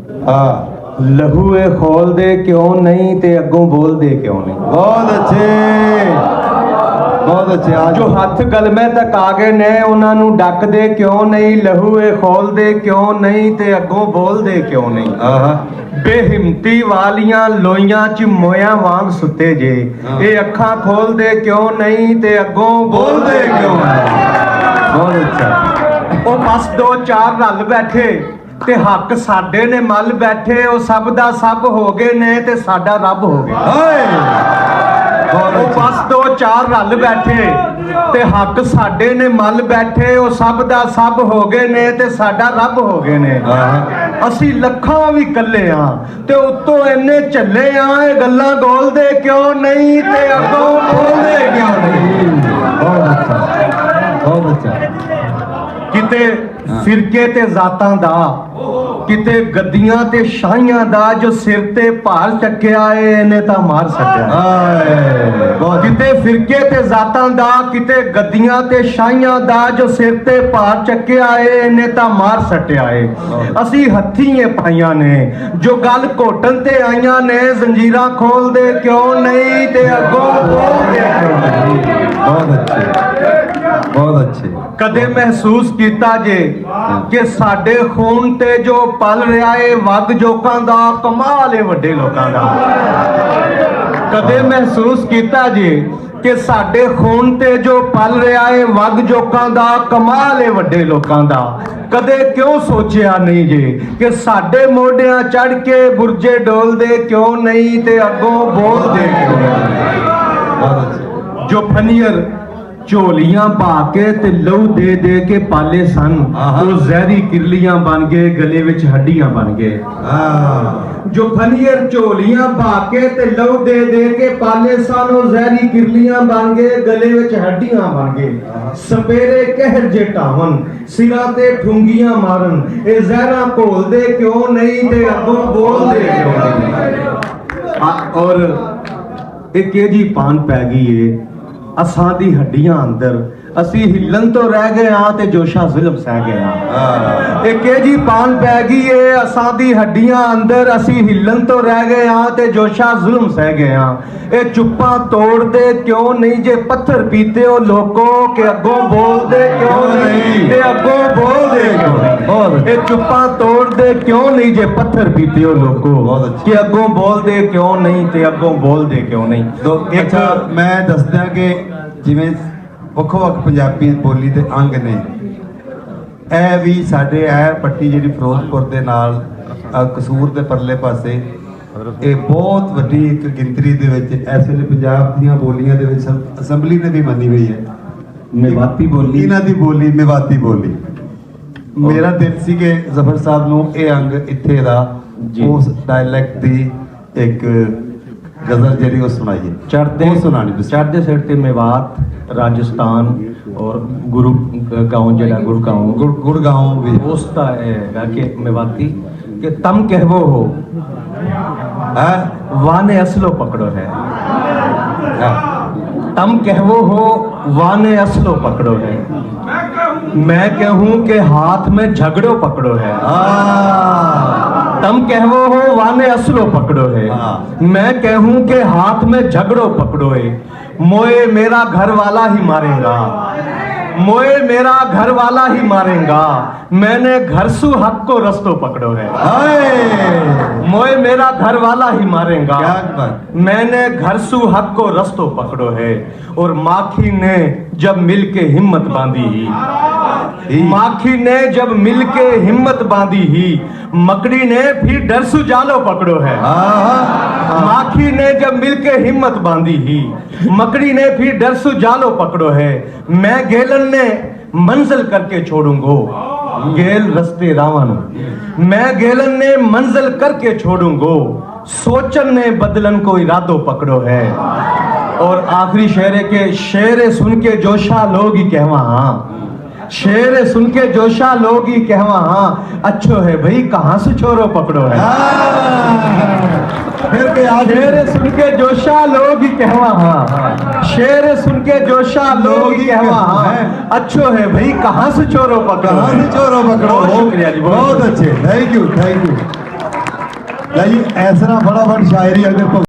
लहू ए खोल दे क्यों नहीं ते अगों बोल दे क्यों नहीं। बहुत अच्छे, बहुत अच्छे। आज जो हथ गलमे तक आ गए ने उन्हां नूं डक दे क्यों नहीं, लहू ए खोल दे क्यों नहीं ते अगों बोल दे क्यों नहीं। बेहिम्मती वालियां लोइयां च मोया वांग सुते जे, ये अखां खोल दे क्यों नहीं ते अगों बोल दे क्यों नहीं। बहुत अच्छा। ਉਹ ਬਸ ਦੋ ਚਾਰ ਰਲ ਬੈਠੇ ਤੇ ਹੱਕ ਸਾਡੇ ਨੇ ਮੱਲ ਬੈਠੇ, ਉਹ ਸਭ ਦਾ ਸਭ ਹੋ ਗਏ ਨੇ ਤੇ ਸਾਡਾ ਰੱਬ ਹੋ ਗਿਆ। ਉਹ ਬਸ ਦੋ ਚਾਰ ਰਲ ਬੈਠੇ ਤੇ ਹੱਕ ਸਾਡੇ ਨੇ ਮੱਲ ਬੈਠੇ, ਉਹ ਸਭ ਦਾ ਸਭ ਹੋ ਗਏ ਨੇ ਤੇ ਸਾਡਾ ਰੱਬ ਹੋ ਗਏ ਨੇ। ਅਸੀਂ ਲੱਖਾਂ ਵੀ ਇਕੱਲੇ ਆ ਤੇ ਉੱਤੋਂ ਇੰਨੇ ਝੱਲੇ ਆ, ਇਹ ਗੱਲਾਂ ਗੋਲਦੇ ਕਿਉਂ ਨਹੀਂ ਤੇ ਅੱਗੋਂ ਬੋਲਦੇ ਕਿਉਂ ਨਹੀਂ। बहुत अच्छा, बहुत अच्छा। ਕਿਤੇ ਫਿਰਕੇ ਤੇ ਜ਼ਾਤਾਂ ਦਾ, ਕਿਤੇ ਗੱਦੀਆਂ ਤੇ ਸ਼ਾਹੀਆਂ ਦਾ, ਜੋ ਸਿਰ ਤੇ ਭਾਰ ਚੱਕਿਆ ਏ ਇਹਨੇ ਤਾਂ ਮਾਰ ਛੱਡਿਆ। ਕਿਤੇ ਫਿਰਕੇ ਤੇ ਜ਼ਾਤਾਂ ਦਾ, ਕਿਤੇ ਗੱਦੀਆਂ ਤੇ ਸ਼ਾਹੀਆਂ ਦਾ, ਜੋ ਸਿਰ ਤੇ ਭਾਰ ਚੱਕਿਆ ਏ ਇਹਨੇ ਤਾਂ ਮਾਰ ਸੱਟਿਆ ਏ। ਅਸੀਂ ਹੱਥੀਂ ਪਾਈਆਂ ਨੇ ਜੋ ਗੱਲ ਘੋਟਣ ਤੇ ਆਈਆਂ ਨੇ, ਜ਼ੰਜੀਰਾਂ ਖੋਲਦੇ ਕਿਉਂ ਨਹੀਂ ਤੇ ਅੱਗੋਂ ਬੋਲਦੇ ਕਿਉਂ ਨਹੀਂ। बहुत अच्छे, बहुत अच्छे। ਕਦੇ ਮਹਿਸੂਸ ਕੀਤਾ ਜੇ ਕਿ ਸਾਡੇ ਖੂਨ ਤੇ ਜੋ ਪਲ ਰਿਹਾ ਏ ਵੱਗ ਜੋਕਾਂ ਦਾ, ਕਮਾਲ ਏ ਵੱਡੇ ਲੋਕਾਂ ਦਾ। ਕਦੇ ਮਹਿਸੂਸ ਕੀਤਾ ਜੇ ਕਿ ਸਾਡੇ ਖੂਨ ਤੇ ਜੋ ਪਲ ਰਿਹਾ ਏ ਵੱਗ ਜੋਕਾਂ ਦਾ, ਕਮਾਲ ਏ ਵੱਡੇ ਲੋਕਾਂ ਦਾ। ਕਦੇ ਕਿਉਂ ਸੋਚਿਆ ਨਹੀਂ ਜੇ ਕਿ ਸਾਡੇ ਮੋਢਿਆਂ ਚੜ ਕੇ ਬੁਰਜੇ ਡੋਲਦੇ ਕਿਉਂ ਨਹੀਂ ਤੇ ਅੱਗੋਂ ਬੋਲਦੇ ਕਿਉਂ ਨਹੀਂ। बहुत अच्छे। ਜੋ ਫਨੀਅਰ ਝੋਲੀਆਂ ਪਾ ਕੇ ਤੇ ਲਹੂ ਦੇ ਦੇ ਕੇ ਪਾਲੇ ਸਨ, ਉਹ ਜ਼ਹਿਰੀ ਕਿਰਲੀਆਂ ਬਣ ਗਏ, ਗਲੇ ਵਿੱਚ ਹੱਡੀਆਂ ਬਣ ਗਏ। ਜੋ ਫਨੀਅਰ ਝੋਲੀਆਂ ਪਾ ਕੇ ਤੇ ਲਹੂ ਦੇ ਦੇ ਕੇ ਪਾਲੇ ਸਨ, ਉਹ ਜ਼ਹਿਰੀ ਕਿਰਲੀਆਂ ਬਣ ਗਏ, ਗਲੇ ਵਿੱਚ ਹੱਡੀਆਂ ਬਣ ਗਏ। ਸਪੇਰੇ ਕਹਿਰ ਜੇ ਢਾਵਨ, ਸਿਰਾਂ ਤੇ ਠੁੰਗੀਆਂ ਮਾਰਨ, ਇਹ ਜ਼ਹਿਰਾਂ ਘੋਲਦੇ ਕਿਉਂ ਨਹੀਂ ਤੇ ਅੱਗੋਂ ਬੋਲਦੇ ਕਿਉਂ ਨਹੀਂ। ਔਰ ਇਹ ਕਿਹਦੀ ਪਾਨ ਪੈ ਗਈ ਏ ਅਸਾਂ ਦੀ ਹੱਡੀਆਂ ਅੰਦਰ, ਅਸੀਂ ਹਿੱਲਣ ਤੋਂ ਰਹਿ ਗਏ ਆ ਤੇ ਜੋਸ਼ਾ ਜ਼ੁਲਮ ਸਹਿ ਗਏ ਆ। ਇਹ ਕਿਹਦੀ ਪਾਨ ਪੈ ਗਈ ਏ ਅਸਾਂ ਦੀ ਹੱਡੀਆਂ ਅੰਦਰ, ਅਸੀਂ ਹਿੱਲਣ ਤੋਂ ਰਹਿ ਗਏ ਆ ਤੇ ਜੋਸ਼ਾ ਜ਼ੁਲਮ ਸਹਿ ਗਏ ਆ। ਇਹ ਚੁੱਪਾਂ ਤੋੜਦੇ ਕਿਉਂ ਨਹੀਂ ਜੇ ਪੱਥਰ ਪੀਤੇ ਹੋ ਲੋਕੋ, ਕਿ ਅੱਗੋਂ ਬੋਲਦੇ ਕਿਉਂ ਨਹੀਂ ਤੇ ਅੱਗੋਂ ਬੋਲਦੇ ਕਿਉਂ ਨਹੀਂ। ਇਹ ਚੁੱਪਾਂ ਤੋੜਦੇ ਕਿਉਂ ਨਹੀਂ ਜੇ ਪੱਥਰ ਪੀਤੇ ਹੋ ਲੋਕੋ, ਕਿ ਅੱਗੋਂ ਬੋਲਦੇ ਕਿਉਂ ਨਹੀਂ ਤੇ ਅੱਗੋਂ ਬੋਲਦੇ ਕਿਉਂ ਨਹੀਂ। ਅੱਛਾ, ਮੈਂ ਦੱਸਦਾ ਕਿ ਜਿਵੇਂ ਵੱਖੋ ਵੱਖ ਪੰਜਾਬੀ ਬੋਲੀ ਦੇ ਅੰਗ ਨੇ, ਇਹ ਵੀ ਸਾਡੇ ਇਹ ਪੱਟੀ ਜਿਹੜੀ ਫਿਰੋਜ਼ਪੁਰ ਦੇ ਨਾਲ ਕਸੂਰ ਦੇ ਪਰਲੇ ਪਾਸੇ, ਇਹ ਬਹੁਤ ਵੱਡੀ ਇੱਕ ਗਿਣਤੀ ਦੇ ਵਿੱਚ ਇਸ ਵੇਲੇ ਪੰਜਾਬ ਦੀਆਂ ਬੋਲੀਆਂ ਦੇ ਵਿੱਚ ਅਸੈਂਬਲੀ ਨੇ ਵੀ ਮੰਨੀ ਹੋਈ ਹੈ ਮੇਵਾਤੀ ਬੋਲੀ। ਇਹਨਾਂ ਦੀ ਬੋਲੀ ਮੇਵਾਤੀ ਬੋਲੀ। ਮੇਰਾ ਦਿਲ ਸੀ ਕਿ ਜ਼ਫਰ ਸਾਹਿਬ ਨੂੰ ਇਹ ਅੰਗ ਇੱਥੇ ਦਾ ਉਸ ਡਾਇਲੈਕਟ ਦੀ ਇੱਕ गजल ਜਿਹੜੀ ਉਹ ਸੁਣਾਈਏ। ਚੜ੍ਹਦੇ ਸਿਰ ਤੇ ਮੇਵਾਤ, ਰਾਜਸਥਾਨ ਔਰ ਗੁੜਗਾਉਂ ਜਿਹੜਾ ਗੁੜਗਾਉਂ ਵੀ ਉਸ ਦਾ ਹੈਗਾ ਕਿ ਮੇਵਾਤੀ ਕਿ ਤਮ ਕਹਿਵੋ ਹੋ ਵਾਨੇ ਅਸਲੋ ਪਕੜੋ ਹੈ। तम कहवो हो वाने असलो पकड़ो है, मैं कहूं के हाथ में झगड़ो पकड़ो है। तम कहवो हो वाने असलो पकड़ो है, मैं कहूं के हाथ में झगड़ो पकड़ो है। मोए मेरा घर वाला ही मारेगा, मोए मेरा घर वाला ही मारेगा, मैंने घर सु हक को रस्तो पकड़ो है। मोए मेरा घर वाला ही मारेगा, मैंने घर सु हक को रस्तो पकड़ो है। और माखी ने जब मिल के हिम्मत बांधी ही, माखी ने जब मिल के हिम्मत बांधी ही, मकड़ी ने फिर डर सु जालो पकड़ो है। माखी ने जब मिल के हिम्मत बांधी ही, मकड़ी ने फिर डर सु जालो पकड़ो है। मैं गेलन ने मंजिल करके छोड़ूंगो, गेल रस्ते रावण, मैं गेलन ने मंजिल करके छोड़ूंगो, सोचन ने बदलन को इरादो पकड़ो है। और आखिरी शेर के शेर सुन के जोशा लोग ही कहवा, हाँ शेर सुन के जोशा लोग ही कहवा, हाँ अच्छो है भाई कहाँ से छोरो पकड़ो है। शेर सुन के जोशा लोग ही कहवा, हाँ शेर सुन के जोशा लोग ही कहवा, हाँ अच्छो है भाई कहाँ से छोरो पकड़ो, कहाँ से छोरो पकड़ो। शुक्रिया जी, बहुत अच्छे, थैंक यू। ਲੈ ਜੀ ਇਸ ਤਰ੍ਹਾਂ ਫਟਾਫਟ ਸ਼ਾਇਰੀ ਅਗਰ